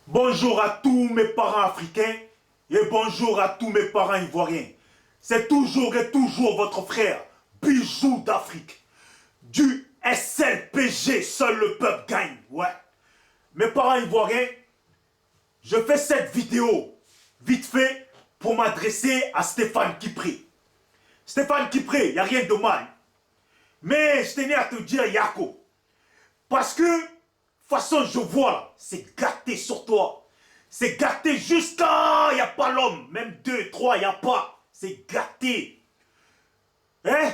Bonjour à tous mes parents africains et bonjour à tous mes parents ivoiriens. C'est toujours et toujours votre frère, Bijou d'Afrique. Du SLPG, seul le peuple gagne. Ouais. Mes parents ivoiriens, je fais cette vidéo vite fait pour m'adresser à Stéphane Kipré. Stéphane Kipré, il n'y a rien de mal. Mais je tenais à te dire, Yako, parce que, façon je vois là, c'est gâté sur toi. C'est gâté jusqu'à, il n'y a pas l'homme. Même 2, 3, il n'y a pas. C'est gâté. Hein?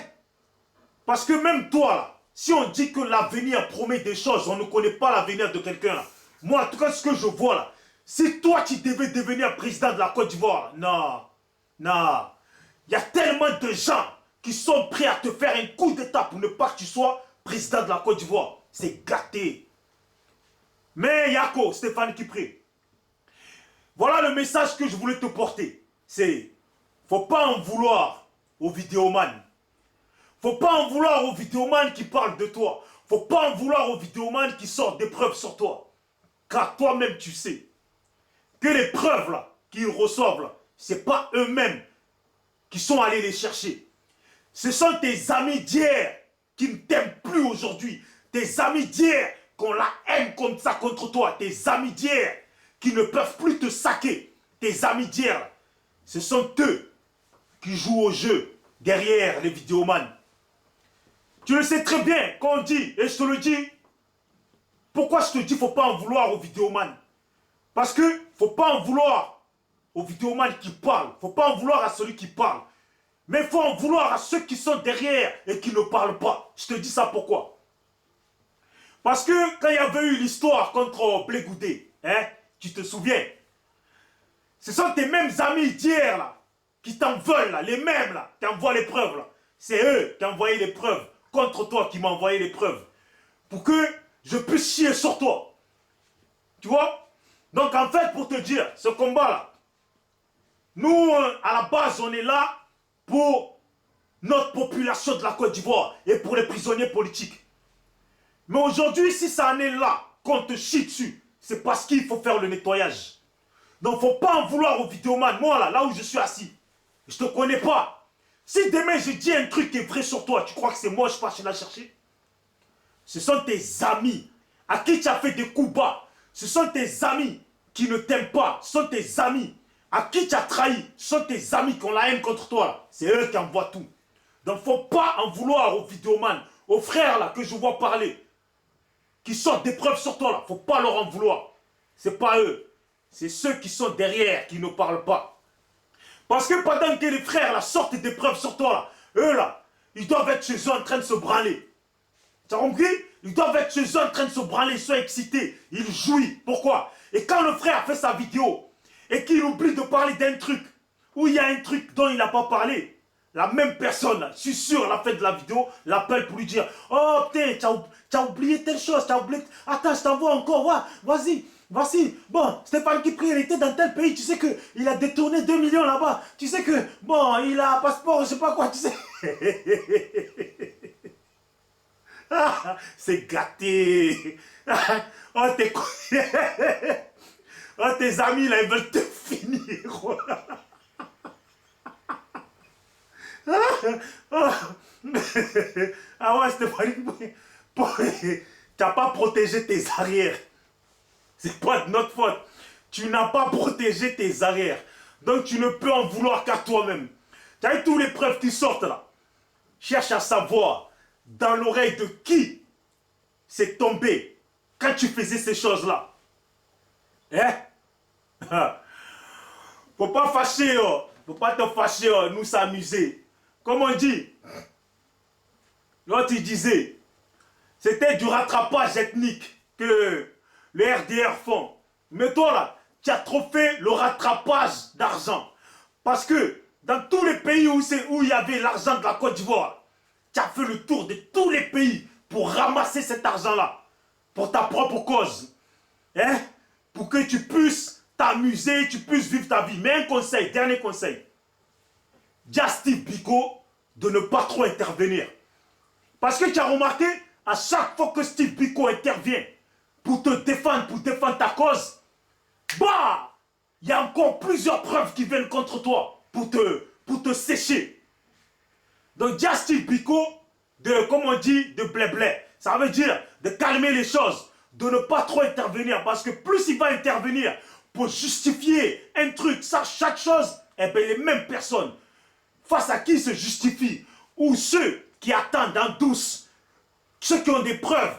Parce que même toi là, si on dit que l'avenir promet des choses, on ne connaît pas l'avenir de quelqu'un là. Moi, en tout cas, ce que je vois là, si toi tu devais devenir président de la Côte d'Ivoire, non, non. Il y a tellement de gens qui sont prêts à te faire un coup d'état pour ne pas que tu sois président de la Côte d'Ivoire. C'est gâté. Mais Yako, Stéphane Kipré, voilà le message que je voulais te porter. C'est, faut pas en vouloir aux vidéomans. Faut pas en vouloir aux vidéomans qui parlent de toi. Faut pas en vouloir aux vidéomans qui sortent des preuves sur toi. Car toi-même tu sais que les preuves là qu'ils reçoivent là, c'est pas eux-mêmes qui sont allés les chercher. Ce sont tes amis d'hier qui ne t'aiment plus aujourd'hui. Tes amis d'hier qui ont la haine comme ça contre toi. Tes amis d'hier qui ne peuvent plus te saquer. Tes amis d'hier, ce sont eux qui jouent au jeu derrière les vidéomans. Tu le sais très bien quand on dit, et je te le dis, pourquoi je te dis faut pas en vouloir aux vidéomans? Parce que faut pas en vouloir aux vidéomans qui parlent. Faut pas en vouloir à celui qui parle. Mais il faut en vouloir à ceux qui sont derrière et qui ne parlent pas. Je te dis ça pourquoi? Parce que quand il y avait eu l'histoire contre Blé Goudé, hein, tu te souviens? Ce sont tes mêmes amis d'hier là, qui t'en veulent là, les mêmes là, qui envoient les preuves là. C'est eux qui ont envoyé les preuves contre toi, qui m'ont envoyé les preuves. Pour que je puisse chier sur toi. Tu vois? Donc en fait, pour te dire, ce combat là, nous, à la base, on est là pour notre population de la Côte d'Ivoire et pour les prisonniers politiques. Mais aujourd'hui, si ça en est là, qu'on te chie dessus, c'est parce qu'il faut faire le nettoyage. Donc, il ne faut pas en vouloir aux vidéomans. Moi, là où je suis assis, je ne te connais pas. Si demain, je dis un truc qui est vrai sur toi, tu crois que c'est moi, je passe la chercher? Ce sont tes amis à qui tu as fait des coups bas. Ce sont tes amis qui ne t'aiment pas. Ce sont tes amis à qui tu as trahi. Ce sont tes amis qui ont la haine contre toi. C'est eux qui envoient tout. Donc, il ne faut pas en vouloir aux vidéomans, aux frères là que je vois parler, qui sortent des preuves sur toi là. Il ne faut pas leur en vouloir. Ce n'est pas eux. C'est ceux qui sont derrière qui ne parlent pas. Parce que pendant que les frères là sortent des preuves sur toi là, eux là, ils doivent être chez eux en train de se branler. Tu as compris? Ils doivent être chez eux en train de se branler, ils sont excités, ils jouissent. Pourquoi? Et quand le frère fait sa vidéo et qu'il oublie de parler d'un truc, ou il y a un truc dont il n'a pas parlé, la même personne, je suis sûr, à la fin de la vidéo, l'appelle pour lui dire: oh putain, tu as oublié telle chose, tu as oublié. Attends, je t'envoie encore, ouais, vas-y, vas-y. Bon, Stéphane Kipré, il était dans tel pays, tu sais qu'il a détourné 2 millions là-bas. Tu sais que, bon, il a un passeport, je sais pas quoi, tu sais. C'est gâté. Oh, oh, tes amis là, ils veulent te finir. Ah ouais, Stéphanie, tu n'as pas protégé tes arrières. C'est pas de notre faute. Tu n'as pas protégé tes arrières. Donc tu ne peux en vouloir qu'à toi-même. Tu as eu tous les preuves qui sortent là. Cherche à savoir dans l'oreille de qui c'est tombé quand tu faisais ces choses-là. Hein? Faut pas fâcher, oh. Faut pas te fâcher, oh. Nous s'amuser. Comme on dit, l'autre il disait, c'était du rattrapage ethnique que les RDR font. Mais toi là, tu as trop fait le rattrapage d'argent. Parce que dans tous les pays où il y avait l'argent de la Côte d'Ivoire, tu as fait le tour de tous les pays pour ramasser cet argent-là. Pour ta propre cause. Hein? Pour que tu puisses t'amuser, tu puisses vivre ta vie. Mais un conseil, dernier conseil. Dis à Steve Biko de ne pas trop intervenir. Parce que tu as remarqué, à chaque fois que Steve Biko intervient pour te défendre, pour défendre ta cause, bah, il y a encore plusieurs preuves qui viennent contre toi pour te sécher. Donc, Justin Biko, comme on dit, de blé-blé. Ça veut dire de calmer les choses, de ne pas trop intervenir. Parce que plus il va intervenir pour justifier un truc, ça, chaque chose, eh bien, les mêmes personnes, face à qui il se justifie, ou ceux qui attendent en douce, ceux qui ont des preuves,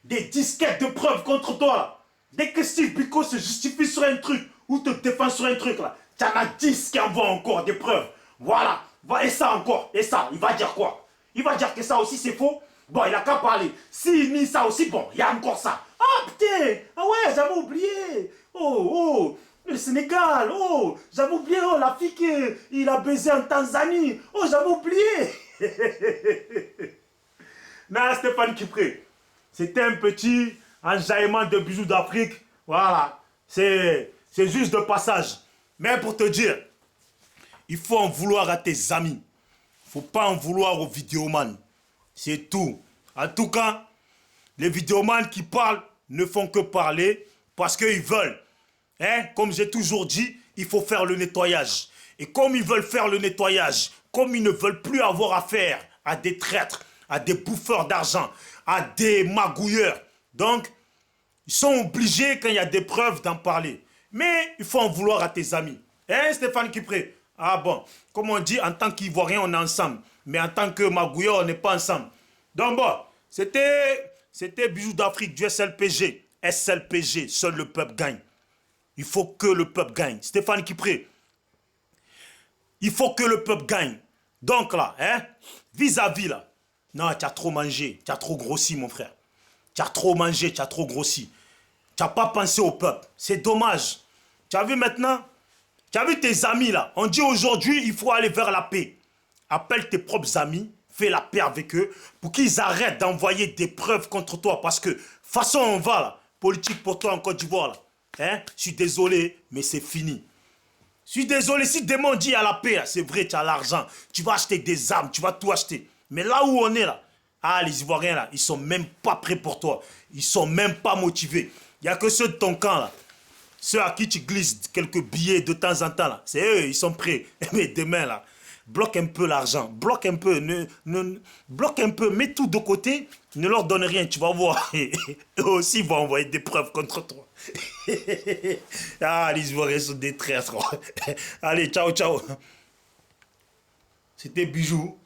des disquettes de preuves contre toi, là. Dès que Steve Biko se justifie sur un truc, ou te défend sur un truc, là, tu en as 10 qui envoient encore des preuves. Voilà. Et ça encore. Et ça, il va dire quoi? Il va dire que ça aussi c'est faux. Bon, il a qu'à parler. S'il nie ça aussi, bon, il y a encore ça. Ah putain, ah ouais, j'avais oublié. Oh, le Sénégal. Oh, j'avais oublié, oh, la fille qu'il a baisé en Tanzanie. Oh, j'avais oublié. Non, Stéphane Kipré, c'était un petit enjaillement de bijoux d'Afrique. Voilà, c'est juste de passage. Mais pour te dire, il faut en vouloir à tes amis. Il ne faut pas en vouloir aux vidéomans. C'est tout. En tout cas, les vidéomans qui parlent ne font que parler parce qu'ils veulent. Hein? Comme j'ai toujours dit, il faut faire le nettoyage. Et comme ils veulent faire le nettoyage, comme ils ne veulent plus avoir affaire à des traîtres, à des bouffeurs d'argent, à des magouilleurs, donc ils sont obligés quand il y a des preuves d'en parler. Mais il faut en vouloir à tes amis. Hein, Stéphane Kipré? Ah bon, comme on dit, en tant qu'Ivoirien, on est ensemble. Mais en tant que magouilleur, on n'est pas ensemble. Donc bon, c'était Bijoux d'Afrique du SLPG. SLPG, seul le peuple gagne. Il faut que le peuple gagne. Stéphane Kipré, il faut que le peuple gagne. Donc là, hein, vis-à-vis là, non, tu as trop mangé, tu as trop grossi mon frère. Tu as trop mangé, tu as trop grossi. Tu n'as pas pensé au peuple. C'est dommage. Tu as vu maintenant? Tu as vu tes amis là? On dit aujourd'hui, il faut aller vers la paix. Appelle tes propres amis, fais la paix avec eux pour qu'ils arrêtent d'envoyer des preuves contre toi. Parce que, façon on va là, politique pour toi en Côte d'Ivoire là. Hein? Je suis désolé, mais c'est fini. Je suis désolé, si demain on dit à la paix, c'est vrai, tu as l'argent, tu vas acheter des armes, tu vas tout acheter. Mais là où on est là, ah les Ivoiriens là, ils sont même pas prêts pour toi. Ils sont même pas motivés. Il n'y a que ceux de ton camp là. Ceux à qui tu glisses quelques billets de temps en temps là. C'est eux, ils sont prêts. Mais demain là, bloque un peu l'argent. Bloque un peu. Bloque un peu. Mets tout de côté. Ne leur donne rien. Tu vas voir. Eux aussi vont envoyer des preuves contre toi. Ah, les Ivoiriens sont des traîtres. Allez, ciao, ciao. C'était Bijou.